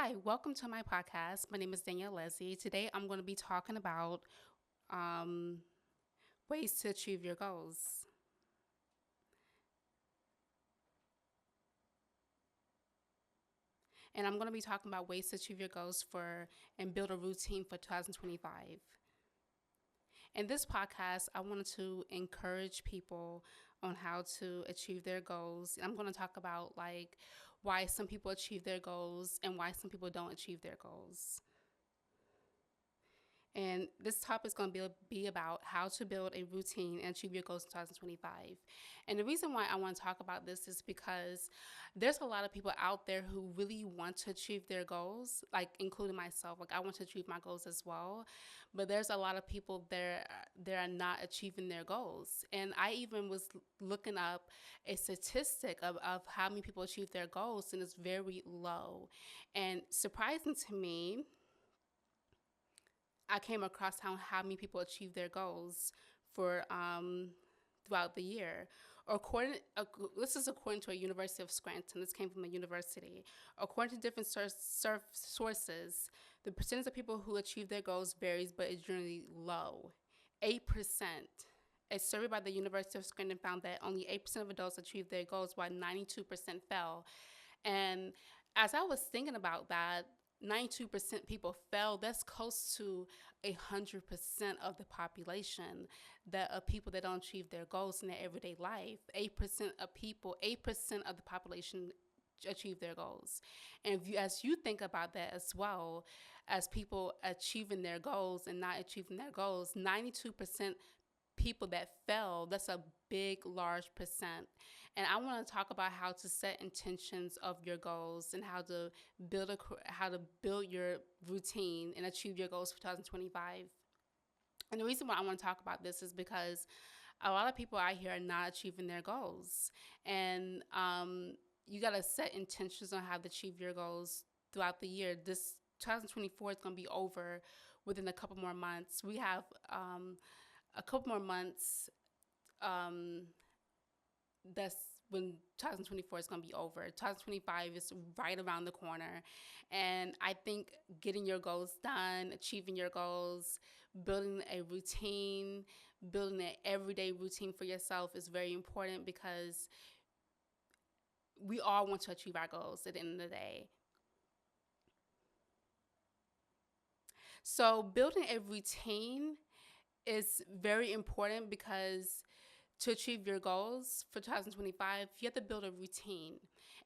Hi, welcome to my podcast. My name is Danielle Leslie. Today I'm going to be talking about um, ways to achieve your goals. And I'm going to be talking about ways to achieve your goals for and build a routine for 2025. In this podcast, I wanted to encourage people on how to achieve their goals. I'm going to talk about why some people achieve their goals and why some people don't achieve their goals. And this topic is going to be about how to build a routine and achieve your goals in 2025. And the reason why I want to talk about this is because there's a lot of people out there who really want to achieve their goals, like including myself. Like I want to achieve my goals as well, but there's a lot of people there that are not achieving their goals. And I even was looking up a statistic of how many people achieve their goals, and it's very low. And surprising to me, I came across how many people achieve their goals for throughout the year. This is according to a University of Scranton. This came from a university. According to different sources, the percentage of people who achieve their goals varies, but is generally low. 8%. A survey by the University of Scranton found that only 8% of adults achieved their goals, while 92% fell. And as I was thinking about that, 92% people fail. That's close to 100% of the population that of people that don't achieve their goals in their everyday life. 8% of the population achieve their goals. And as you think about that as well, as people achieving their goals and not achieving their goals, 92% people that fail, that's a big, large percent. And I want to talk about how to set intentions of your goals and how to build your routine and achieve your goals for 2025. And the reason why I want to talk about this is because a lot of people out here are not achieving their goals. And you got to set intentions on how to achieve your goals throughout the year. This 2024 is going to be over within a couple more months. We have a couple more months. That's when 2024 is going to be over. 2025 is right around the corner. And I think getting your goals done, achieving your goals, building a routine, building an everyday routine for yourself is very important because we all want to achieve our goals at the end of the day. So building a routine is very important because to achieve your goals for 2025, you have to build a routine.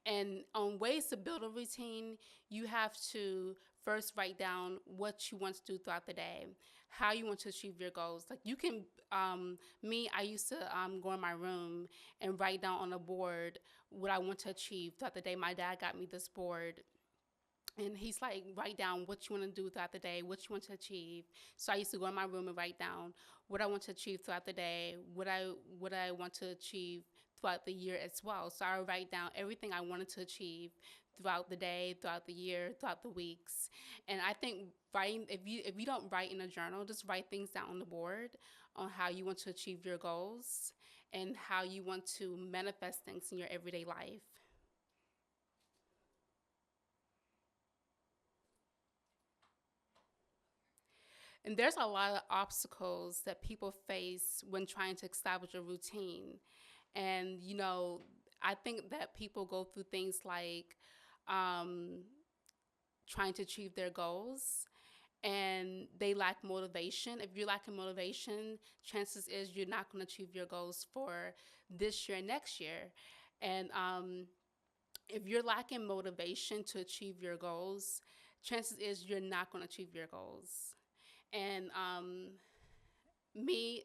And on ways to build a routine, you have to first write down what you want to do throughout the day, how you want to achieve your goals. Like you can, I used to go in my room and write down on a board what I want to achieve throughout the day. My dad got me this board, and he's like, write down what you want to do throughout the day, what you want to achieve. So I used to go in my room and write down what I want to achieve throughout the day, what I want to achieve throughout the year as well. So I would write down everything I wanted to achieve throughout the day, throughout the year, throughout the weeks. And I think writing, if you don't write in a journal, just write things down on the board on how you want to achieve your goals and how you want to manifest things in your everyday life. And there's a lot of obstacles that people face when trying to establish a routine. And, I think that people go through things like um, trying to achieve their goals and they lack motivation. If you're lacking motivation, chances is you're not going to achieve your goals for this year and next year. And if you're lacking motivation to achieve your goals, chances is you're not going to achieve your goals. And me,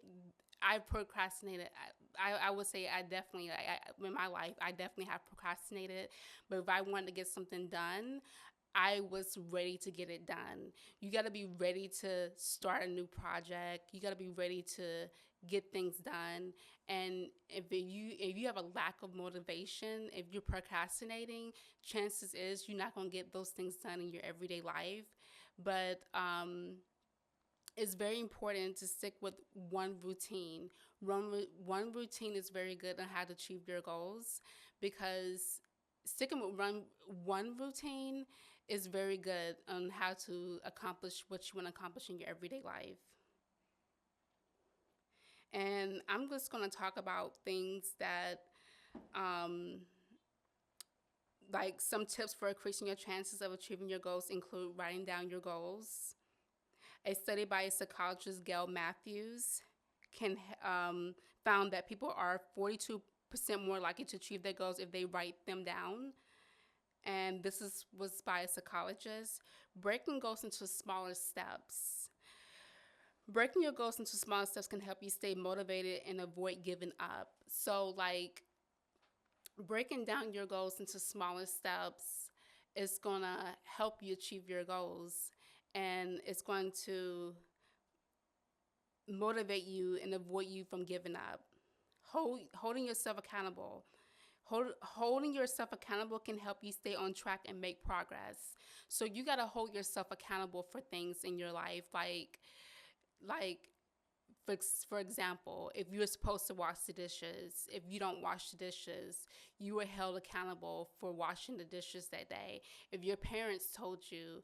I procrastinated. I would say I definitely, in my life, I definitely have procrastinated. But if I wanted to get something done, I was ready to get it done. You got to be ready to start a new project. You got to be ready to get things done. And if you have a lack of motivation, if you're procrastinating, chances is you're not going to get those things done in your everyday life. But it's very important to stick with one routine. One routine is very good on how to achieve your goals because sticking with one routine is very good on how to accomplish what you want to accomplish in your everyday life. And I'm just going to talk about things that, um, like some tips for increasing your chances of achieving your goals include writing down your goals. A study by psychologist Gail Matthews can found that people are 42% more likely to achieve their goals if they write them down. And was by a psychologist. Breaking goals into smaller steps. Breaking your goals into smaller steps can help you stay motivated and avoid giving up. So, like, breaking down your goals into smaller steps is going to help you achieve your goals, and it's going to motivate you and avoid you from giving up. Holding yourself accountable. Holding yourself accountable can help you stay on track and make progress. So you got to hold yourself accountable for things in your life, like for example, if you're supposed to wash the dishes, if you don't wash the dishes, you are held accountable for washing the dishes that day. If your parents told you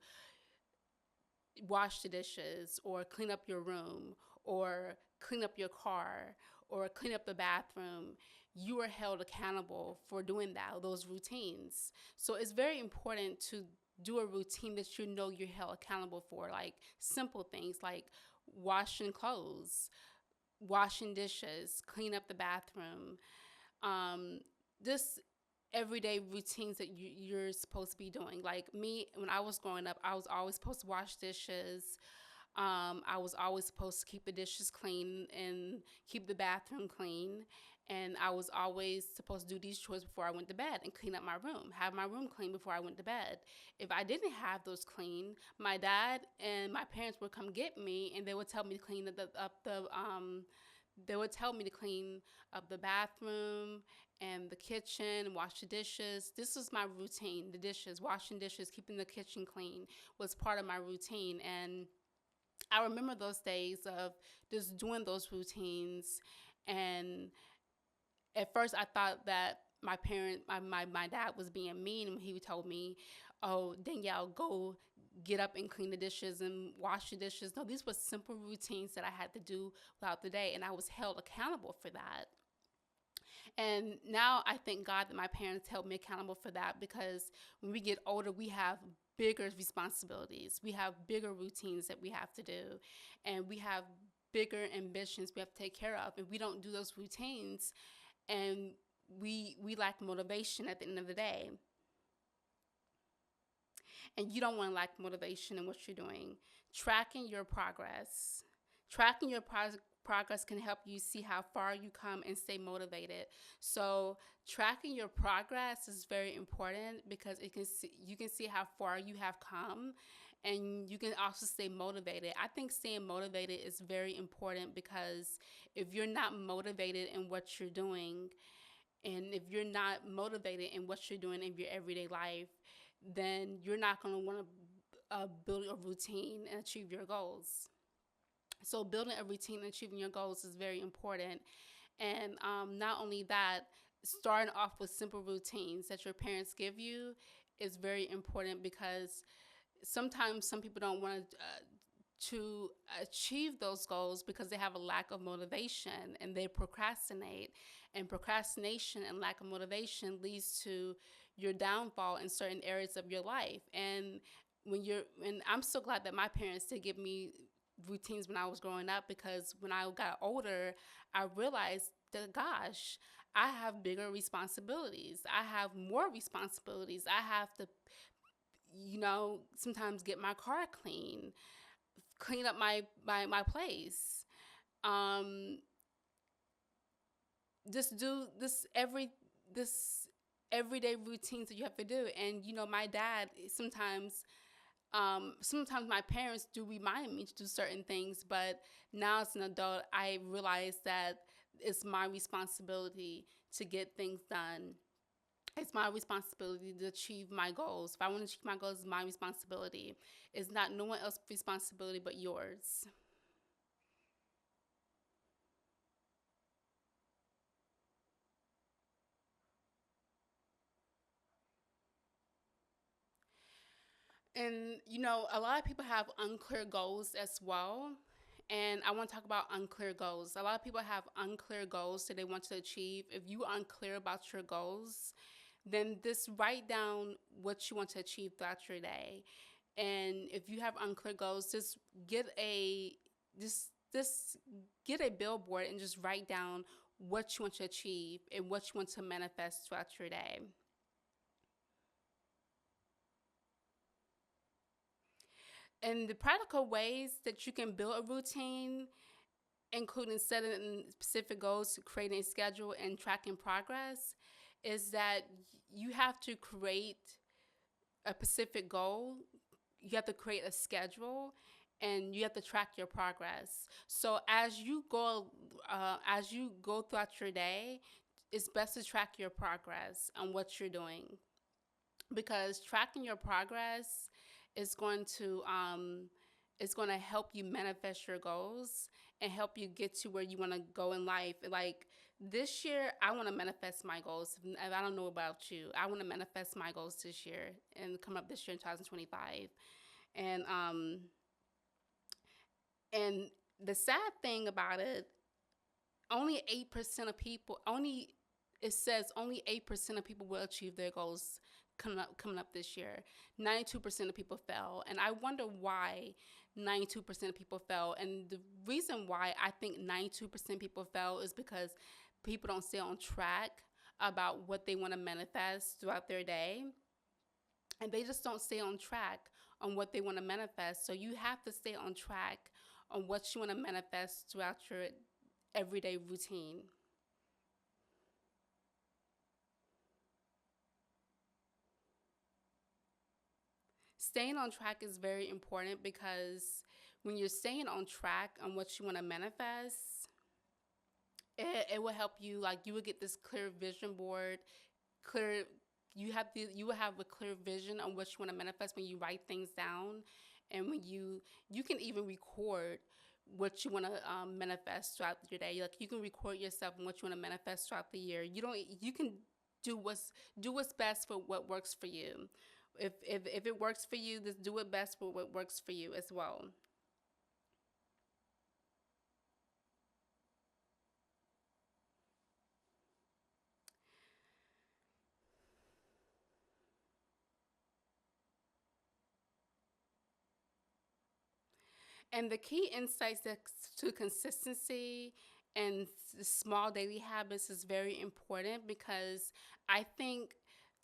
wash the dishes or clean up your room or clean up your car or clean up the bathroom, you are held accountable for doing those routines. So it's very important to do a routine that you know you're held accountable for, like simple things like washing clothes, washing dishes, clean up the bathroom. Um, this everyday routines that you're supposed to be doing. Like me, when I was growing up, I was always supposed to wash dishes. I was always supposed to keep the dishes clean and keep the bathroom clean. And I was always supposed to do these chores before I went to bed and clean up my room, have my room clean before I went to bed. If I didn't have those clean, my dad and my parents would come get me and they would tell me to clean they would tell me to clean up the bathroom and the kitchen, wash the dishes. This was my routine. The dishes, washing dishes, keeping the kitchen clean was part of my routine. And I remember those days of just doing those routines. And at first I thought that my dad was being mean when he told me, oh, Danielle, go get up and clean the dishes and wash the dishes. No, these were simple routines that I had to do throughout the day, and I was held accountable for that. And now I thank God that my parents held me accountable for that, because when we get older, we have bigger responsibilities. We have bigger routines that we have to do, and we have bigger ambitions we have to take care of. If we don't do those routines, and we lack motivation at the end of the day. And you don't want to lack motivation in what you're doing. Tracking your progress. Tracking your progress can help you see how far you come and stay motivated. So tracking your progress is very important, because you can see how far you have come, and you can also stay motivated. I think staying motivated is very important, because if you're not motivated in what you're doing, and if you're not motivated in what you're doing in your everyday life, then you're not going to want to build a routine and achieve your goals. So building a routine and achieving your goals is very important. And not only that, starting off with simple routines that your parents give you is very important, because sometimes some people don't want to achieve those goals because they have a lack of motivation and they procrastinate. And procrastination and lack of motivation leads to your downfall in certain areas of your life. And I'm so glad that my parents did give me routines when I was growing up, because when I got older, I realized that, gosh, I have bigger responsibilities. I have more responsibilities. I have to, sometimes get my car clean up my place. Um, just do this everyday routines that you have to do. And my dad sometimes my parents do remind me to do certain things, but now as an adult, I realize that it's my responsibility to get things done. It's my responsibility to achieve my goals. If I want to achieve my goals, it's my responsibility. It's not no one else's responsibility but yours. And a lot of people have unclear goals as well. And I want to talk about unclear goals. A lot of people have unclear goals that they want to achieve. If you are unclear about your goals, then just write down what you want to achieve throughout your day. And if you have unclear goals, get a just get a billboard and just write down what you want to achieve and what you want to manifest throughout your day. And the practical ways that you can build a routine, including setting specific goals, creating a schedule, and tracking progress, is that you have to create a specific goal. You have to create a schedule, and you have to track your progress. So as you go throughout your day, it's best to track your progress on what you're doing, because tracking your progress is going to help you manifest your goals and help you get to where you want to go in life. Like this year, I want to manifest my goals. I don't know about you. I want to manifest my goals this year and come up this year in 2025. And and the sad thing about it, only 8% of people only it says only 8% of people will achieve their goals coming up this year. 92% of people fail, and I wonder why 92% of people fail. And the reason why I think 92% of people fail is because people don't stay on track about what they want to manifest throughout their day, and they just don't stay on track on what they want to manifest. So you have to stay on track on what you want to manifest throughout your everyday routine. Staying on track is very important, because when you're staying on track on what you want to manifest, it will help you. Like, you will get this clear vision board, clear. You will have a clear vision on what you want to manifest when you write things down, and when you can even record what you want to manifest throughout your day. Like, you can record yourself and what you want to manifest throughout the year. You can do what's best for what works for you. If it works for you, just do it best for what works for you as well. And the key insights to consistency and small daily habits is very important, because I think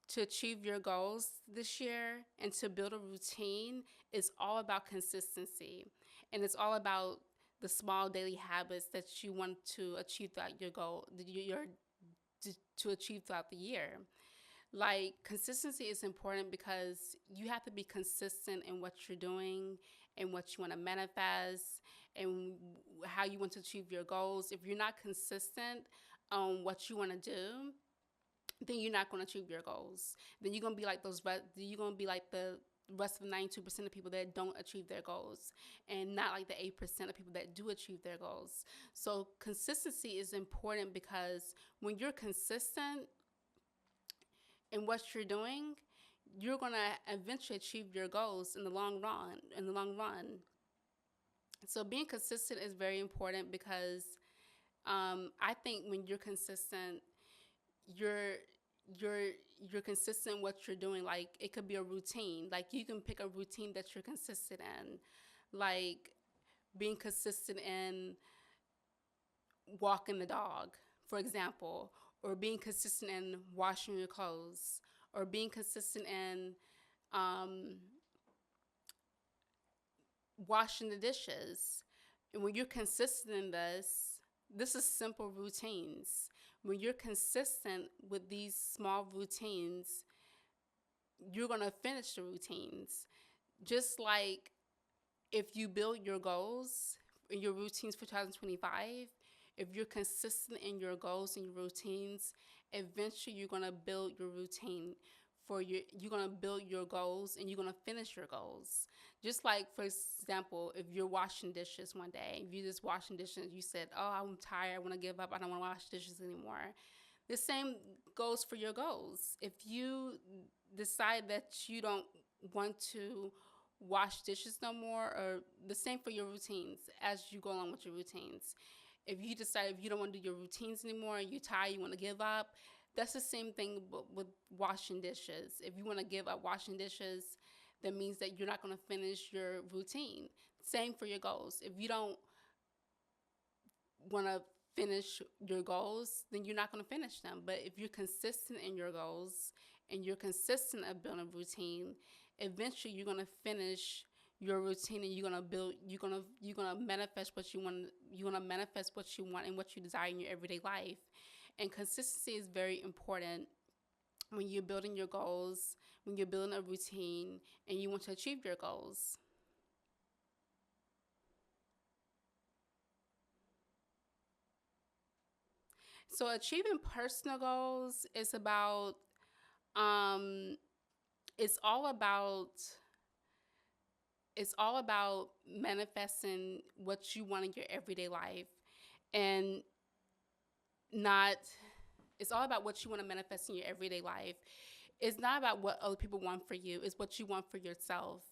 to achieve your goals this year and to build a routine is all about consistency. And it's all about the small daily habits that you want to achieve throughout your goal, to achieve throughout the year. Like, consistency is important because you have to be consistent in what you're doing and what you want to manifest and how you want to achieve your goals. If you're not consistent on what you want to do, then you're not going to achieve your goals. Then you're going to be like you're going to be like the rest of the 92% of people that don't achieve their goals, and not like the 8% of people that do achieve their goals. So consistency is important, because when you're consistent in what you're doing, you're gonna eventually achieve your goals in the long run. So being consistent is very important, because I think when you're consistent, you're you're you're consistent in what you're doing. Like, it could be a routine. Like, you can pick a routine that you're consistent in, like being consistent in walking the dog, for example, or being consistent in washing your clothes, or being consistent in um, washing the dishes. And when you're consistent in this is simple routines. When you're consistent with these small routines, you're going to finish the routines. Just like, if you build your goals and your routines for 2025, if you're consistent in your goals and your routines, eventually you're going to build your routine you're going to build your goals, and you're going to finish your goals. Just like, for example, if you're washing dishes one day, if you just washing dishes, you said, oh, I'm tired, I want to give up, I don't want to wash dishes anymore. The same goes for your goals. If you decide that you don't want to wash dishes no more, or the same for your routines as you go along with your routines. If you decide if you don't want to do your routines anymore and you're tired, you want to give up, that's the same thing with washing dishes. If you want to give up washing dishes, that means that you're not going to finish your routine. Same for your goals. If you don't want to finish your goals, then you're not going to finish them. But if you're consistent in your goals and you're consistent at building a routine, eventually you're going to finish your routine, and you're gonna manifest what you want. You're gonna manifest what you want and what you desire in your everyday life. And consistency is very important when you're building your goals, when you're building a routine and you want to achieve your goals. So achieving personal goals is about um it's all about it's all about manifesting what you want in your everyday life, and not it's all about what you want to manifest in your everyday life. It's not about what other people want for you, it's what you want for yourself,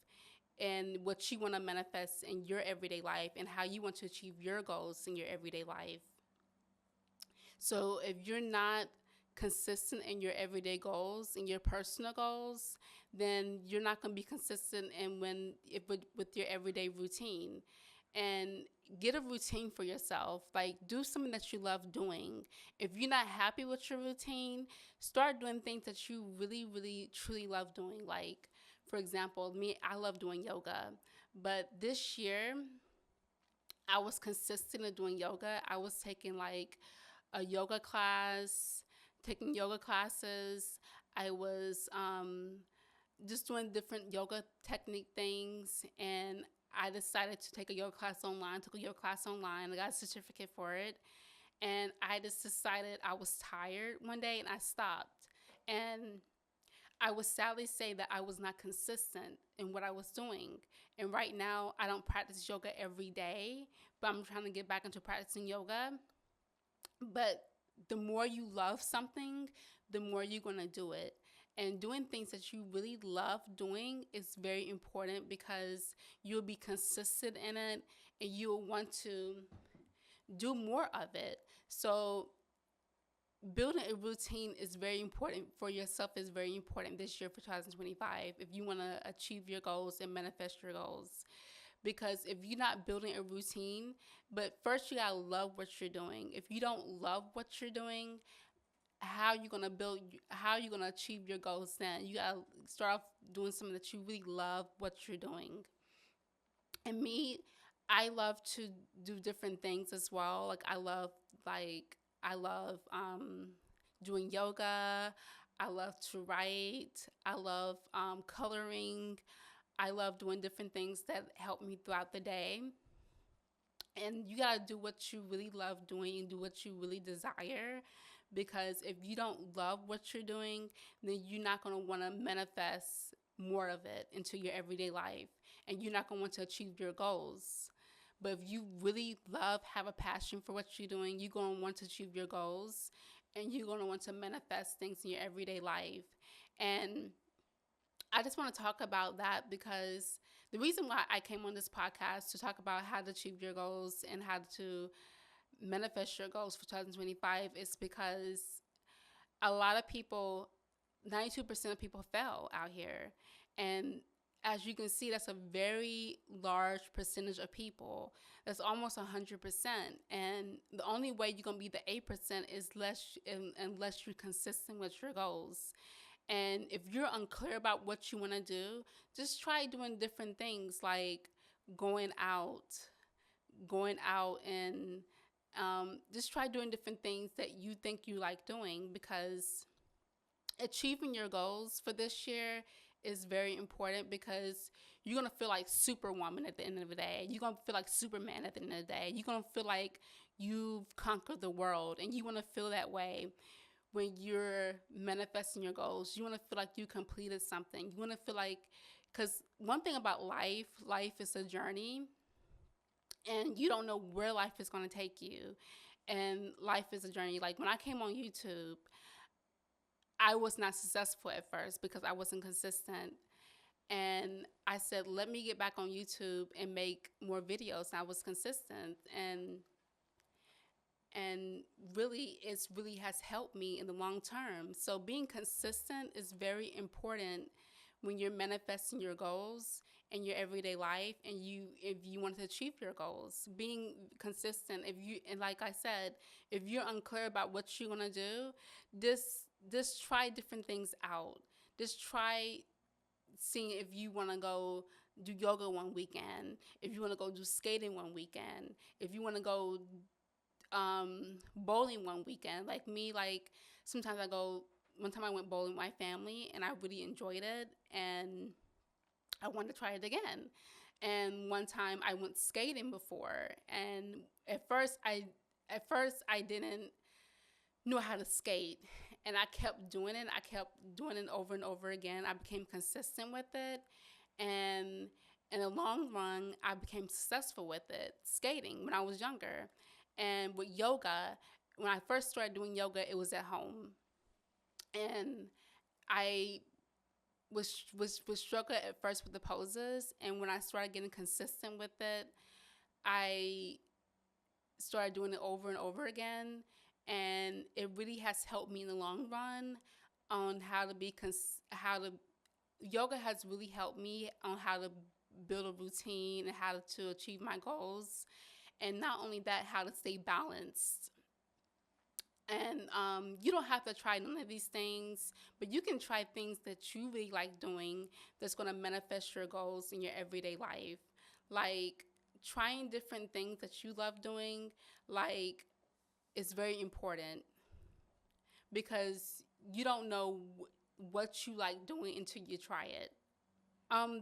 and what you want to manifest in your everyday life, and how you want to achieve your goals in your everyday life. So if you're not consistent in your everyday goals and your personal goals, then you're not going to be consistent in with your everyday routine. And get a routine for yourself. Like, do something that you love doing. If you're not happy with your routine, start doing things that you really, really, truly love doing. Like, for example, me, I love doing yoga. But this year, I was consistent in doing yoga. I was taking like a yoga class, taking yoga classes. I was just doing different yoga technique things, and I decided to take a yoga class online. Took a yoga class online. I got a certificate for it, and I just decided I was tired one day, and I stopped. And I would sadly say that I was not consistent in what I was doing. And right now, I don't practice yoga every day, but I'm trying to get back into practicing yoga. But the more you love something, the more you're going to do it. And doing things that you really love doing is very important, because you'll be consistent in it and you'll want to do more of it. So building a routine is very important for yourself, is very important this year for 2025 if you want to achieve your goals and manifest your goals. Because if you're not building a routine, but first you gotta love what you're doing. If you don't love what you're doing, how you gonna achieve your goals then? You gotta start off doing something that you really love what you're doing. And me, I love to do different things as well. Like I love doing yoga. I love to write. I love coloring. I love doing different things that help me throughout the day. And you got to do what you really love doing and do what you really desire, because if you don't love what you're doing, then you're not going to want to manifest more of it into your everyday life, and you're not going to want to achieve your goals. But if you really love, have a passion for what you're doing, you're going to want to achieve your goals, and you're going to want to manifest things in your everyday life. And I just want to talk about that, because the reason why I came on this podcast to talk about how to achieve your goals and how to manifest your goals for 2025 is because a lot of people, 92% of people fail out here. And as you can see, that's a very large percentage of people. That's almost 100%. And the only way you're going to be the 8% is unless you're consistent with your goals. And if you're unclear about what you want to do, just try doing different things, like going out, and just try doing different things that you think you like doing, because achieving your goals for this year is very important, because you're going to feel like superwoman at the end of the day. You're going to feel like Superman at the end of the day. You're going to feel like you've conquered the world, and you want to feel that way when you're manifesting your goals. You want to feel like you completed something. You want to feel like, because one thing about life is a journey, and you don't know where life is going to take you. And life is a journey. Like when I came on YouTube, I was not successful at first because I wasn't consistent. And I said, let me get back on YouTube and make more videos. And I was consistent, and really it's really has helped me in the long term. So being consistent is very important when you're manifesting your goals in your everyday life, and if you want to achieve your goals. Being consistent, if you and like I said, if you're unclear about what you want to do, just try different things out. Just try seeing if you want to go do yoga one weekend, if you want to go do skating one weekend, if you want to go bowling one weekend. Like me, like sometimes I go. One time I went bowling with my family, and I really enjoyed it, and I wanted to try it again. And one time I went skating before, and at first I didn't know how to skate, and I kept doing it. I kept doing it over and over again. I became consistent with it, and in the long run, I became successful with it, skating, when I was younger. And with yoga, when I first started doing yoga, it was at home, and I was struggling at first with the poses. And when I started getting consistent with it, I started doing it over and over again, and it really has helped me in the long run on how to be how to yoga has really helped me on how to build a routine and how to achieve my goals, and not only that, how to stay balanced. And you don't have to try none of these things, but you can try things that you really like doing that's going to manifest your goals in your everyday life. Like trying different things that you love doing, like, is very important, because you don't know what you like doing until you try it.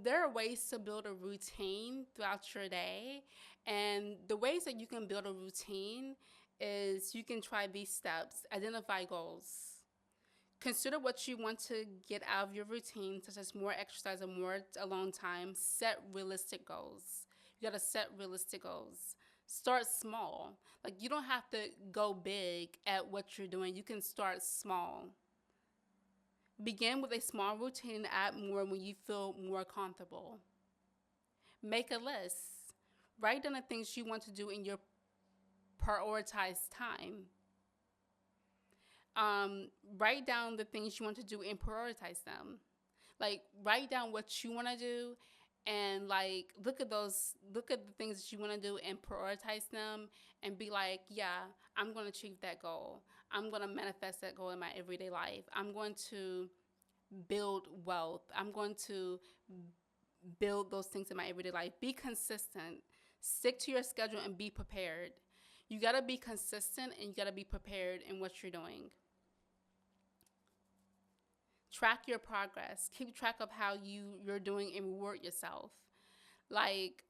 There are ways to build a routine throughout your day, and the ways that you can build a routine is you can try these steps. Identify goals. Consider what you want to get out of your routine, such as more exercise and more alone time. Set realistic goals. You gotta set realistic goals. Start small. Like, you don't have to go big at what you're doing. You can start small. Begin with a small routine and add more when you feel more comfortable. Make a list. Write down the things you want to do in your prioritized time. Write down the things you want to do and prioritize them. Like, write down what you want to do, and like look at the things that you want to do and prioritize them, and be like, yeah, I'm going to achieve that goal. I'm going to manifest that goal in my everyday life. I'm going to build wealth. I'm going to build those things in my everyday life. Be consistent. Stick to your schedule and be prepared. You got to be consistent, and you got to be prepared in what you're doing. Track your progress. Keep track of how you're doing and reward yourself. Like,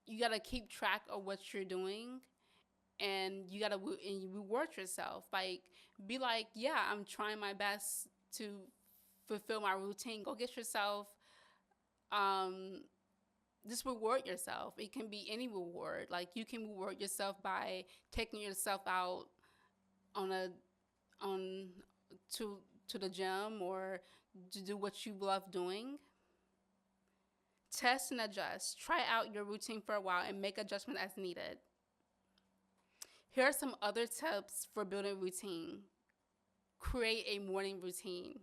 you got to keep track of what you're doing, and you got to and you reward yourself. Like, be like, yeah, I'm trying my best to fulfill my routine. Go get yourself just reward yourself. It can be any reward. Like, you can reward yourself by taking yourself out on a on to the gym, or to do what you love doing. Test and adjust. Try out your routine for a while and make adjustments as needed. Here are some other tips for building routine. Create a morning routine.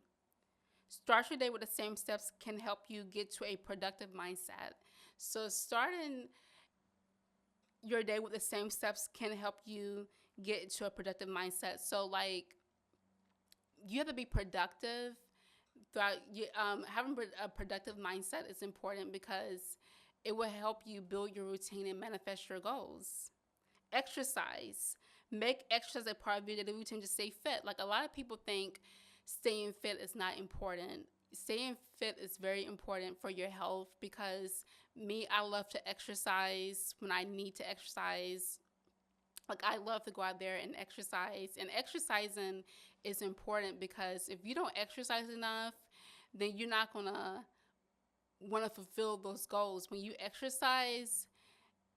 Start your day with the same steps can help you get to a productive mindset. So starting your day with the same steps can help you get to a productive mindset. So like, you have to be productive throughout. Having a productive mindset is important because it will help you build your routine and manifest your goals. Exercise. Make exercise a part of your daily routine to stay fit. Like, a lot of people think staying fit is not important. Staying fit is very important for your health, because I love to exercise when I need to exercise. Like, I love to go out there and exercise. And exercising is important, because if you don't exercise enough, then you're not going to want to fulfill those goals. When you exercise,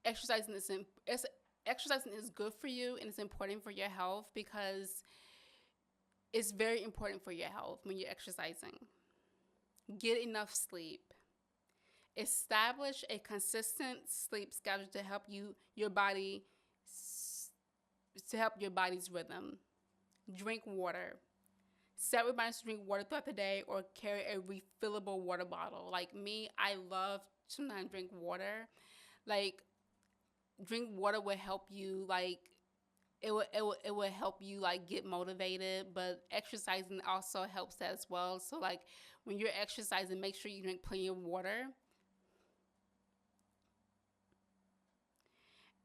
exercising is exercising is good for you, and it's important for your health, because it's very important for your health when you're exercising. Get enough sleep. Establish a consistent sleep schedule to help your body to help your body's rhythm. Drink water. Set reminders to drink water throughout the day or carry a refillable water bottle. Like me, I love to sometimes drink water. Like drink water will help you it will help you like get motivated, but exercising also helps that as well. So like when you're exercising, make sure you drink plenty of water.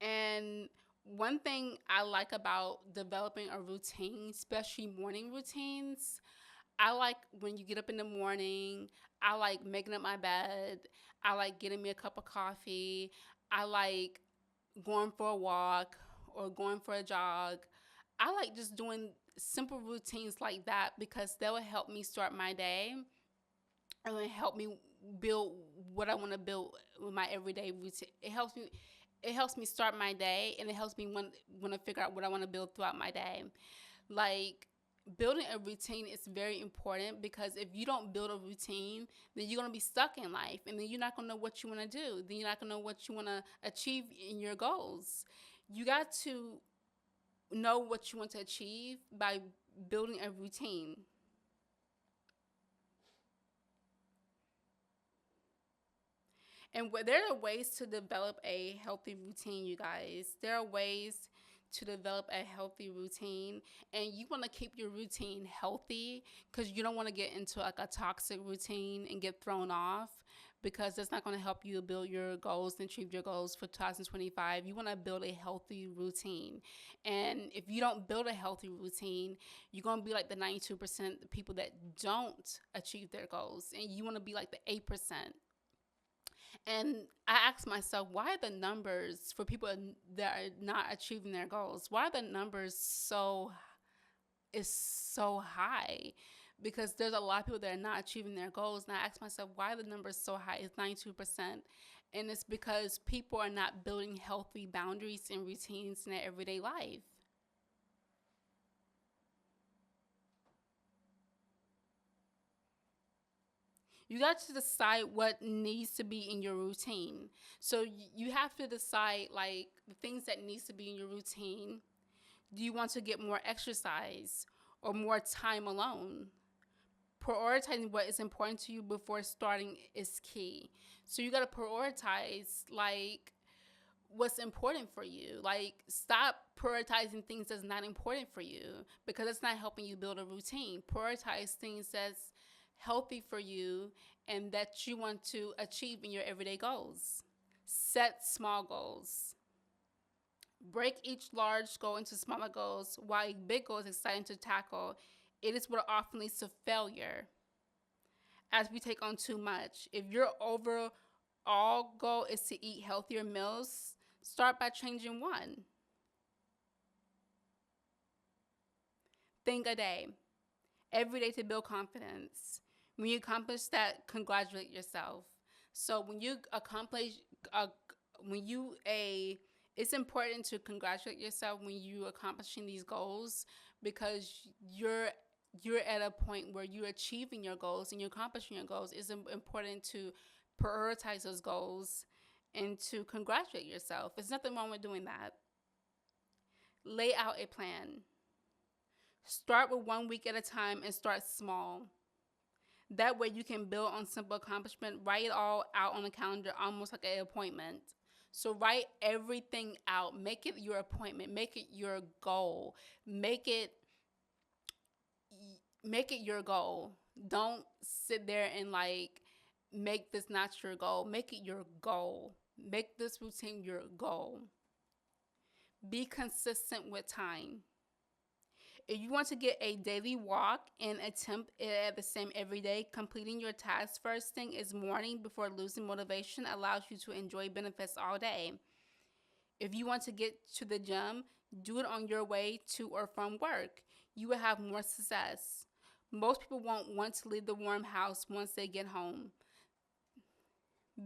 And one thing I like about developing a routine, especially morning routines, I like when you get up in the morning, I like making up my bed, I like getting me a cup of coffee, I like going for a walk or going for a jog. I like just doing simple routines like that because that will help me start my day and it help me build what I want to build with my everyday routine. It helps me start my day and it helps me when to figure out what I want to build throughout my day. Like building a routine is very important because if you don't build a routine, then you're going to be stuck in life and then you're not going to know what you want to do. Then you're not going to know what you want to achieve in your goals. You got to know what you want to achieve by building a routine. And there are ways to develop a healthy routine, you guys. There are ways to develop a healthy routine, and you want to keep your routine healthy because you don't want to get into like a toxic routine and get thrown off because that's not going to help you build your goals and achieve your goals for 2025. You want to build a healthy routine. And if you don't build a healthy routine, you're going to be like the 92% of people that don't achieve their goals. And you want to be like the 8%. And I asked myself, why are the numbers for people that are not achieving their goals? Why are the numbers so high? Because there's a lot of people that are not achieving their goals. And I asked myself, why are the numbers so high? It's 92%. And it's because people are not building healthy boundaries and routines in their everyday life. You got to decide what needs to be in your routine. So you have to decide like the things that needs to be in your routine. Do you want to get more exercise or more time alone? Prioritizing what is important to you before starting is key. So you got to prioritize like what's important for you. Like stop prioritizing things that's not important for you because it's not helping you build a routine. Prioritize things that's healthy for you and that you want to achieve in your everyday goals. Set small goals. Break each large goal into smaller goals. While a big goal is exciting to tackle, it is what often leads to failure as we take on too much. If your overall goal is to eat healthier meals, start by changing one. Think a day, every day to build confidence. When you accomplish that, congratulate yourself. So when you accomplish, uh, when you a, it's important to congratulate yourself when you accomplishing these goals because you're at a point where you're achieving your goals and you're accomplishing your goals. It's important to prioritize those goals and to congratulate yourself. There's nothing wrong with doing that. Lay out a plan. Start with 1 week at a time and start small. That way you can build on simple accomplishment. Write it all out on the calendar, almost like an appointment. So write everything out. Make it your appointment. Make it your goal. Make it your goal. Don't sit there and like make this not your goal. Make it your goal. Make this routine your goal. Be consistent with time. If you want to get a daily walk and attempt it at the same every day, completing your tasks first thing is morning before losing motivation allows you to enjoy benefits all day. If you want to get to the gym, do it on your way to or from work. You will have more success. Most people won't want to leave the warm house once they get home.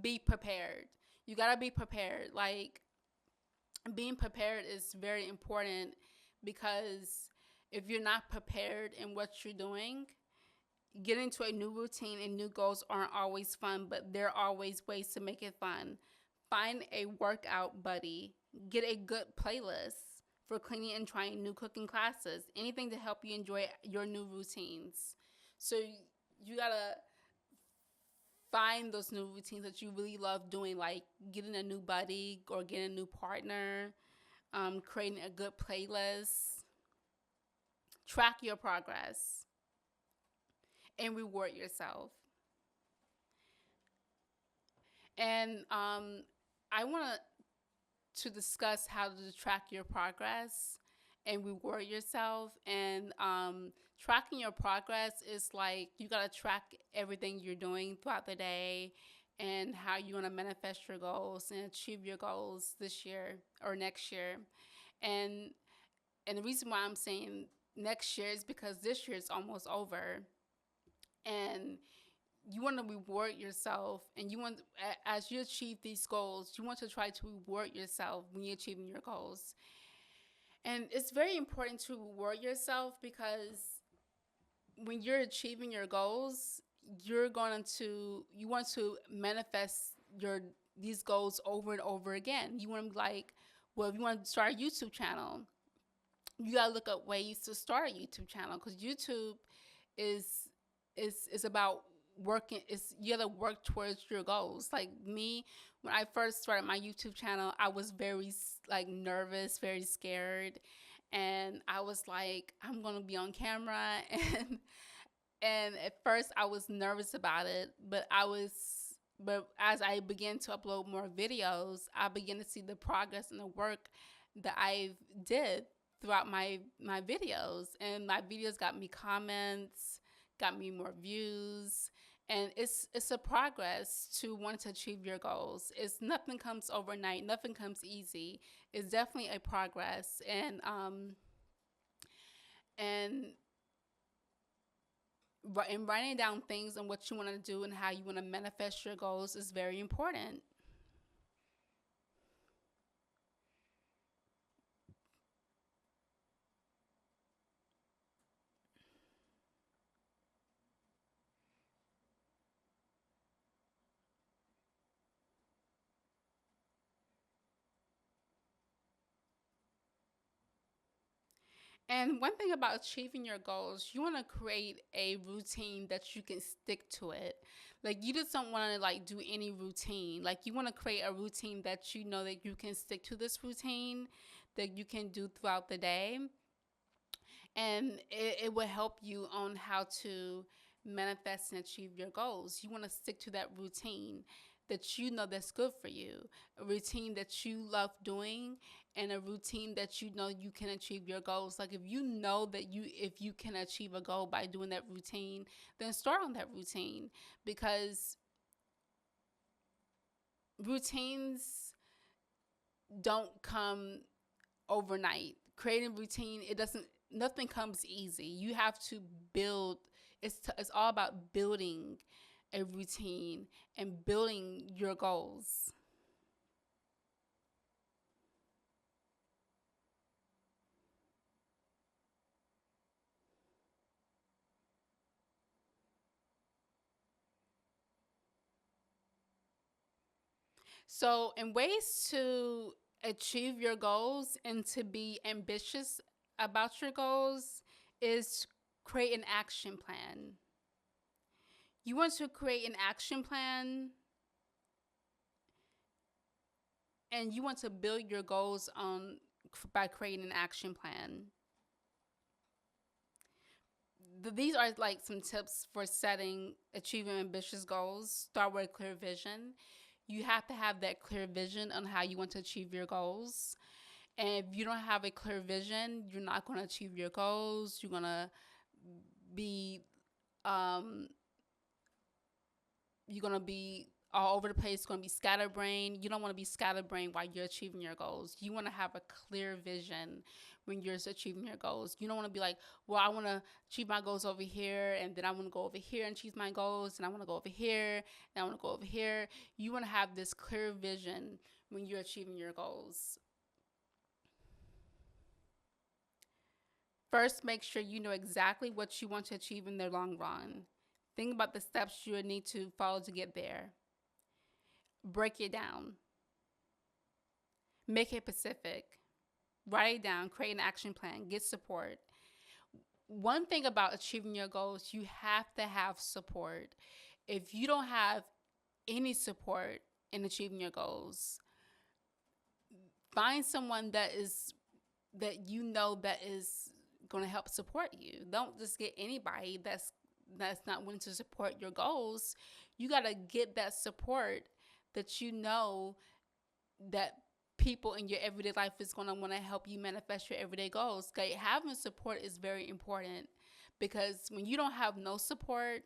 Be prepared. You gotta be prepared. Like, being prepared is very important because if you're not prepared in what you're doing, Getting into a new routine and new goals aren't always fun, but there are always ways to make it fun. Find a workout buddy, get a good playlist for cleaning and trying new cooking classes, anything to help you enjoy your new routines. So you gotta find those new routines that you really love doing, like getting a new buddy or getting a new partner, creating a good playlist, track your progress, and reward yourself. And I want to discuss how to track your progress and reward yourself. And tracking your progress is like you got to track everything you're doing throughout the day and how you want to manifest your goals and achieve your goals this year or next year. And and the reason why I'm saying next year is because this year is almost over, and you want to reward yourself, and you want, as you achieve these goals, you want to try to reward yourself when you're achieving your goals. And it's very important to reward yourself because when you're achieving your goals, you want to manifest your these goals over and over again. You want to be like, well, if you want to start a YouTube channel, you gotta look up ways to start a YouTube channel, because YouTube is is about working. It's, you gotta work towards your goals. Like me, when I first started my YouTube channel, I was very like nervous, very scared, and I was like, I'm gonna be on camera, and at first I was nervous about it, but as I began to upload more videos, I began to see the progress and the work that I did throughout my videos, and my videos got me comments, got me more views, and it's a progress to want to achieve your goals. It's nothing comes overnight, nothing comes easy. It's definitely a progress, and and writing down things and what you want to do and how you want to manifest your goals is very important. And one thing about achieving your goals, you want to create a routine that you can stick to it. Like you just don't want to like do any routine. Like you want to create a routine that you know that you can stick to this routine that you can do throughout the day, and it will help you on how to manifest and achieve your goals. You want to stick to that routine that you know that's good for you, a routine that you love doing, and a routine that you know you can achieve your goals. Like if you know that if you can achieve a goal by doing that routine, then start on that routine, because routines don't come overnight. Creating routine, it doesn't, nothing comes easy. You have to build, it's all about building a routine and building your goals. So, in ways to achieve your goals and to be ambitious about your goals is create an action plan. You want to create an action plan, and you want to build your goals on by creating an action plan. These are like some tips for setting, achieving ambitious goals. Start with a clear vision. You have to have that clear vision on how you want to achieve your goals. And if you don't have a clear vision, you're not going to achieve your goals. You're going to be um, you're going to be all over the place, going to be scatterbrained. You don't want to be scatterbrained while you're achieving your goals. You want to have a clear vision when you're achieving your goals. You don't want to be like, well, I want to achieve my goals over here, and then I want to go over here and achieve my goals, and I want to go over here, and I want to go over here. You want to have this clear vision when you're achieving your goals. First, make sure you know exactly what you want to achieve in the long run. Think about the steps you would need to follow to get there. Break it down. Make it specific. Write it down. Create an action plan. Get support. One thing about achieving your goals, you have to have support. If you don't have any support in achieving your goals, find someone that is going to help support you. Don't just get anybody that's not willing to support your goals. You got to get that support that that people in your everyday life is going to want to help you manifest your everyday goals. Okay, having support is very important, because when you don't have no support,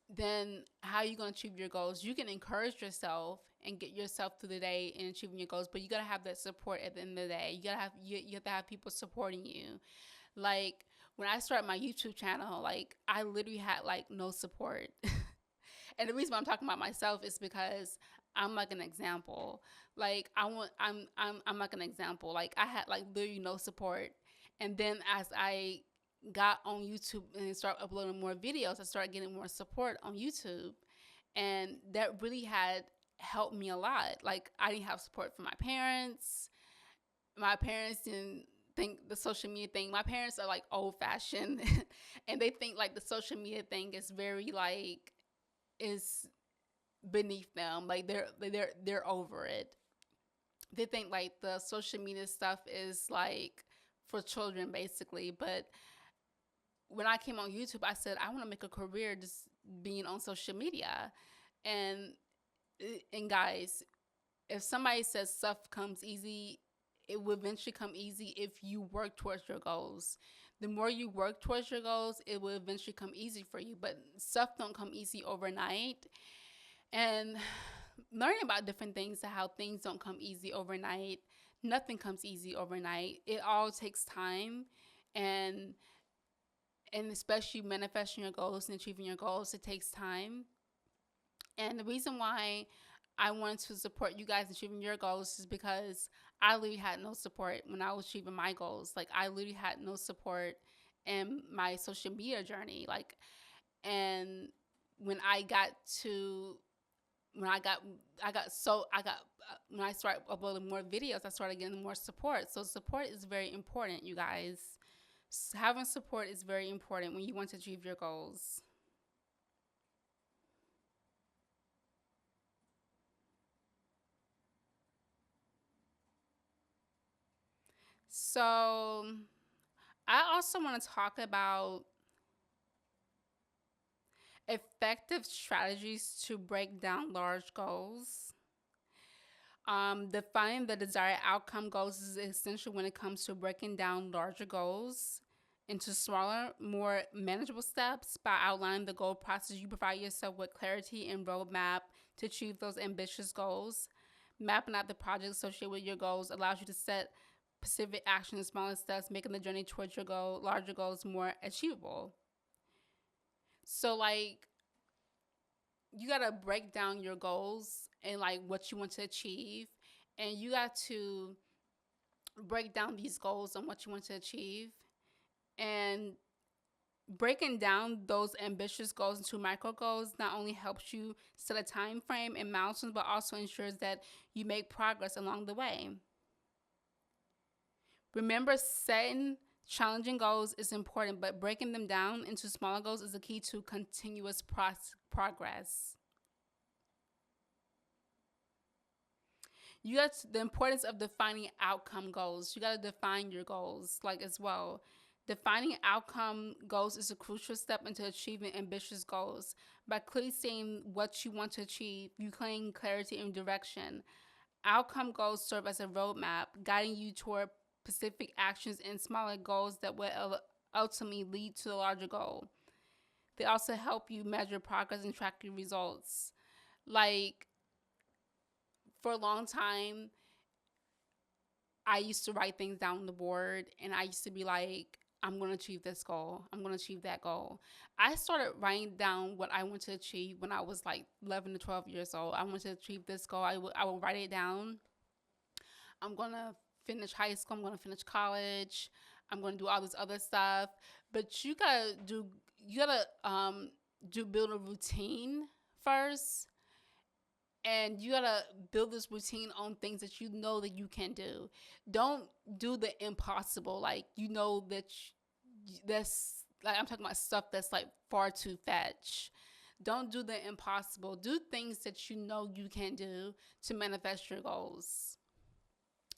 then how are you going to achieve your goals? You can encourage yourself and get yourself through the day in achieving your goals, but you got to have that support at the end of the day. You have to have people supporting you. Like when I started my YouTube channel, like I literally had like no support. And the reason why I'm talking about myself is because I'm like an example. Like I'm like an example. Like I had like literally no support. And then as I got on YouTube and started uploading more videos, I started getting more support on YouTube. And that really had helped me a lot. Like I didn't have support from my parents. My parents didn't think the social media thing. My parents are like old fashioned and they think like the social media thing is very like is beneath them. Like they're over it. They think like the social media stuff is like for children basically. But when I came on YouTube, I said I want to make a career just being on social media. And guys, if somebody says stuff comes easy, it will eventually come easy if you work towards your goals. The more you work towards your goals, it will eventually come easy for you. But stuff don't come easy overnight. And learning about different things and how things don't come easy overnight. Nothing comes easy overnight. It all takes time. And especially manifesting your goals and achieving your goals, it takes time. And the reason why I wanted to support you guys achieving your goals is because I literally had no support when I was achieving my goals. Like I literally had no support in my social media journey. Like, and when I got to when when I started uploading more videos, I started getting more support. So support is very important, you guys. Having support is very important when you want to achieve your goals. So I also want to talk about effective strategies to break down large goals. Defining the desired outcome goals is essential when it comes to breaking down larger goals into smaller, more manageable steps. By outlining the goal process, you provide yourself with clarity and roadmap to achieve those ambitious goals. Mapping out the projects associated with your goals allows you to set specific actions, smaller steps, making the journey towards your goal, larger goals, more achievable. So, like, you gotta break down your goals and like what you want to achieve, and you got to break down these goals and what you want to achieve. And breaking down those ambitious goals into micro goals not only helps you set a time frame and milestones, but also ensures that you make progress along the way. Remember, setting challenging goals is important, but breaking them down into smaller goals is the key to continuous progress. You got the importance of defining outcome goals. You got to define your goals like as well. Defining outcome goals is a crucial step into achieving ambitious goals. By clearly saying what you want to achieve, you claim clarity and direction. Outcome goals serve as a roadmap, guiding you toward specific actions and smaller goals that will ultimately lead to the larger goal. They also help you measure progress and track your results. Like, for a long time, I used to write things down on the board and I used to be like, I'm going to achieve this goal. I'm going to achieve that goal. I started writing down what I want to achieve when I was like 11 to 12 years old. I want to achieve this goal. I will write it down. I'm going to finish high school. I'm going to finish college. I'm going to do all this other stuff. But you gotta do build a routine first, and you gotta build this routine on things that you know that you can do. Don't do the impossible. Like you know that that's like I'm talking about stuff that's like far too fetch. Don't do the impossible. Do things that you know you can do to manifest your goals.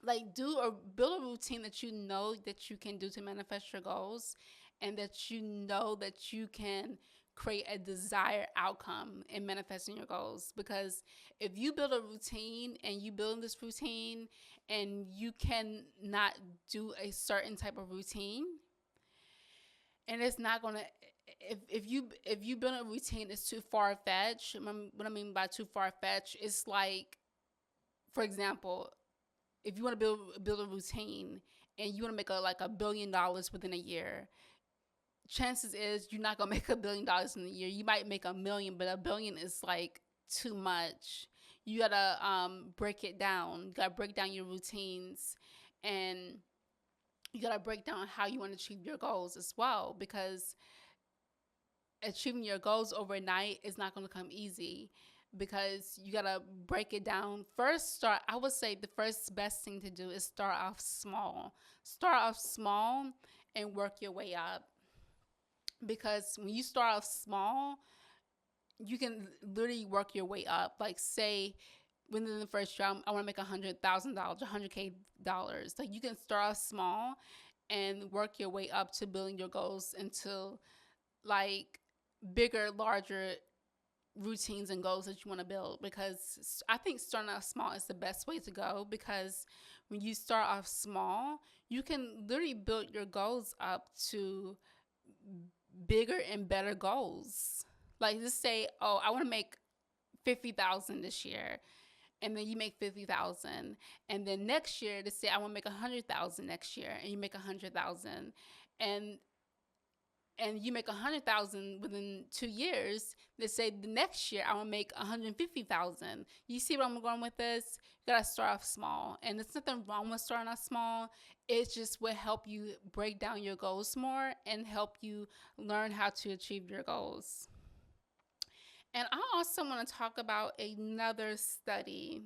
Like do or build a routine that you know that you can do to manifest your goals, and that you know that you can create a desired outcome in manifesting your goals. Because if you build a routine and you build this routine and you cannot do a certain type of routine, and it's not gonna, if you build a routine that's too far fetched. What I mean by too far fetched, it's like, for example, if you want to build a routine and you want to make $1 billion within a year, chances is you're not gonna make $1 billion in a year. You might make 1 million, but 1 billion is like too much. You gotta break it down. You gotta break down your routines, and you gotta break down how you want to achieve your goals as well. Because achieving your goals overnight is not gonna come easy, because you gotta break it down. First, start. I would say the first best thing to do is start off small. Start off small and work your way up. Because when you start off small, you can literally work your way up. Like say within the first year, I want to make $100,000, $100K. Like you can start off small and work your way up to building your goals into like bigger, larger routines and goals that you want to build. Because I think starting off small is the best way to go. Because when you start off small, you can literally build your goals up to bigger and better goals. Like just say, oh, I want to make 50,000 this year, and then you make 50,000, and then next year to say I want to make 100,000 next year, and you make 100,000, and you make 100,000 within 2 years. Let's say the next year I want to make 150,000. You see where I'm going with this? You gotta start off small, and there's nothing wrong with starting off small. It just will help you break down your goals more and help you learn how to achieve your goals. And I also want to talk about another study.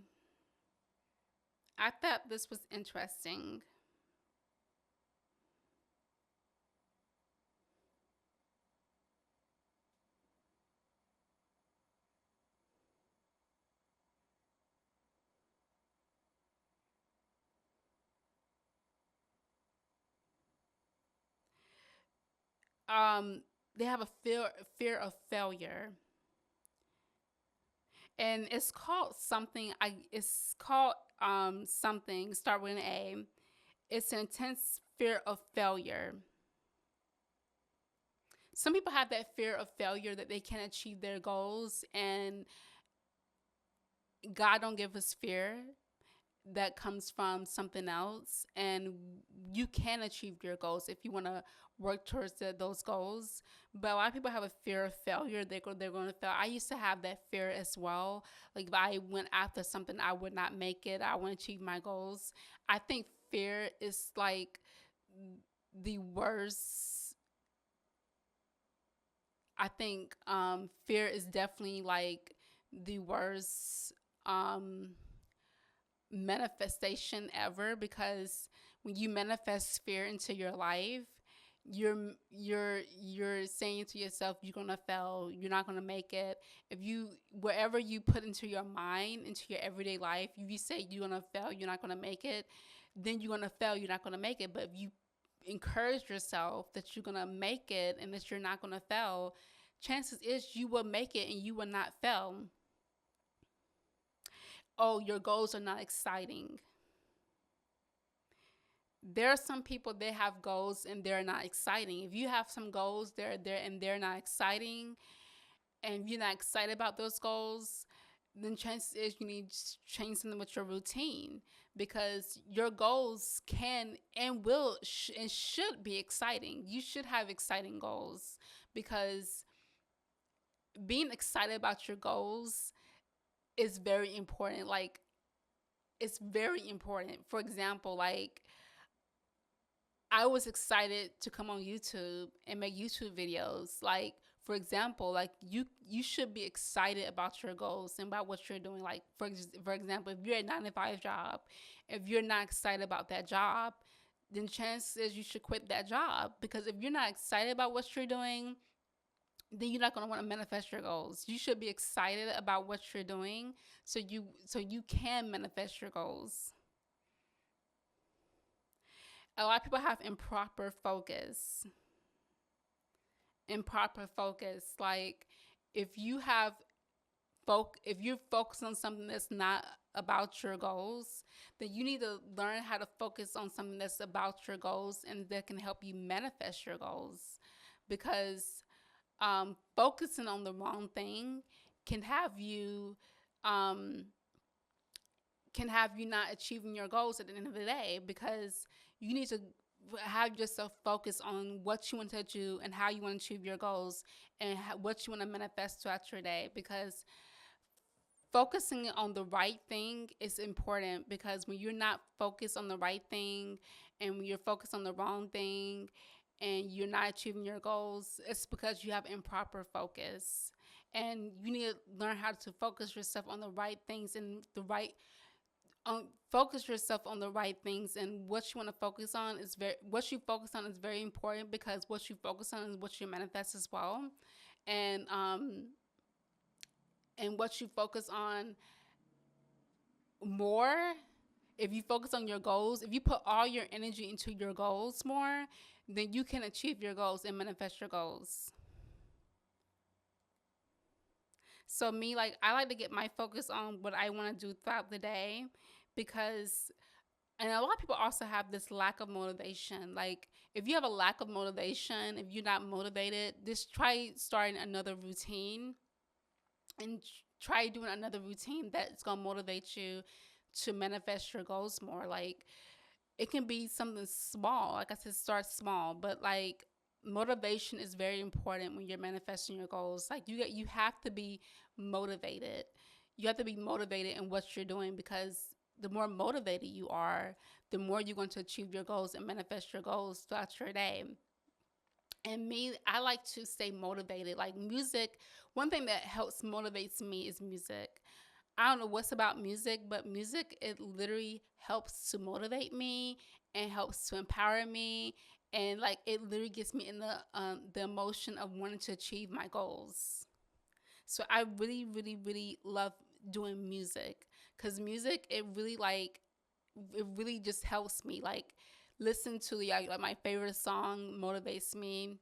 I thought this was interesting. Um, they have a fear of failure, and it's called something. It's called something start with an A. It's an intense fear of failure. Some people have that fear of failure, that they can't achieve their goals, and God don't give us fear. That comes from something else, and you can achieve your goals if you want to work towards those goals. But a lot of people have a fear of failure. They're going to fail. I used to have that fear as well. Like if I went after something, I would not make it. I want to achieve my goals. I think fear is like the worst. I think fear is definitely like the worst manifestation ever. Because when you manifest fear into your life, you're saying to yourself you're gonna fail, you're not gonna make it. If you wherever you put into your mind, into your everyday life, if you say you're gonna fail, you're not gonna make it, then you're gonna fail, you're not gonna make it. But if you encourage yourself that you're gonna make it and that you're not gonna fail, chances is you will make it and you will not fail. Oh, your goals are not exciting. There are some people that have goals and they're not exciting. If you have some goals, they're there and they're not exciting, and you're not excited about those goals, then chances is you need to change something with your routine. Because your goals can and will and should be exciting. You should have exciting goals, because being excited about your goals is very important. Like it's very important. For example, like I was excited to come on YouTube and make YouTube videos. Like, for example, like you should be excited about your goals and about what you're doing. Like, for example, if you're a 9 to 5 job, if you're not excited about that job, then chances you should quit that job, because if you're not excited about what you're doing, then you're not going to want to manifest your goals. You should be excited about what you're doing so you can manifest your goals. A lot of people have improper focus. Improper focus. Like, if you have if you're focused on something that's not about your goals, then you need to learn how to focus on something that's about your goals and that can help you manifest your goals. Because focusing on the wrong thing can have you um, not achieving your goals at the end of the day, because you need to have yourself focus on what you want to do and how you want to achieve your goals and what you want to manifest throughout your day. Because focusing on the right thing is important, because when you're not focused on the right thing and when you're focused on the wrong thing and you're not achieving your goals, it's because you have improper focus. And you need to learn how to focus yourself on the right things and the right focus yourself on the right things. And what you want to focus on is what you focus on is very important, because what you focus on is what you manifest as well. And what you focus on more, if you focus on your goals, if you put all your energy into your goals more, then you can achieve your goals and manifest your goals. So me, like, I like to get my focus on what I want to do throughout the day, because and a lot of people also have this lack of motivation. Like, if you have a lack of motivation, if you're not motivated, just try starting another routine and try doing another routine that's going to motivate you to manifest your goals more. Like, it can be something small. Like I said, start small, but like, motivation is very important when you're manifesting your goals. Like, you have to be motivated. You have to be motivated in what you're doing, because the more motivated you are, the more you're going to achieve your goals and manifest your goals throughout your day. And me, I like to stay motivated. Like, music, one thing that helps motivates me is music. I don't know what's about music, but music, it literally helps to motivate me and helps to empower me. And like, it literally gets me in the emotion of wanting to achieve my goals. So I really, really, really love doing music, because music, it really just helps me. Like, listen to like my favorite song motivates me.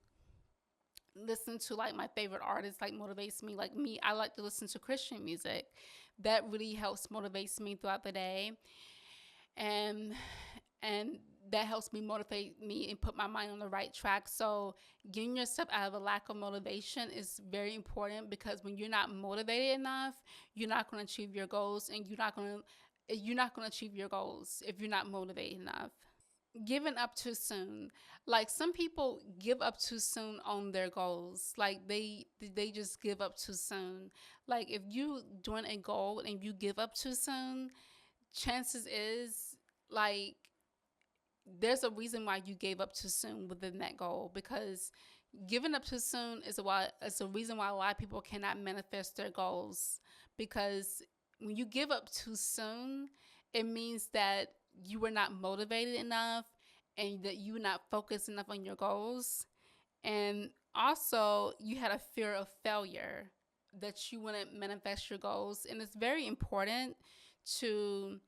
Listen to like my favorite artist like motivates me. Like me, I like to listen to Christian music. That really helps motivates me throughout the day. And and that helps me motivate me and put my mind on the right track. So getting yourself out of a lack of motivation is very important, because when you're not motivated enough, you're not going to achieve your goals, and you're not going to achieve your goals if you're not motivated enough. Giving up too soon. Like, some people give up too soon on their goals. Like, they just give up too soon. Like, if you doing a goal and you give up too soon, chances is, like, there's a reason why you gave up too soon within that goal, because giving up too soon is a reason why a lot of people cannot manifest their goals. Because when you give up too soon, it means that you were not motivated enough and that you were not focused enough on your goals. And also, you had a fear of failure, that you wouldn't manifest your goals. And it's very important to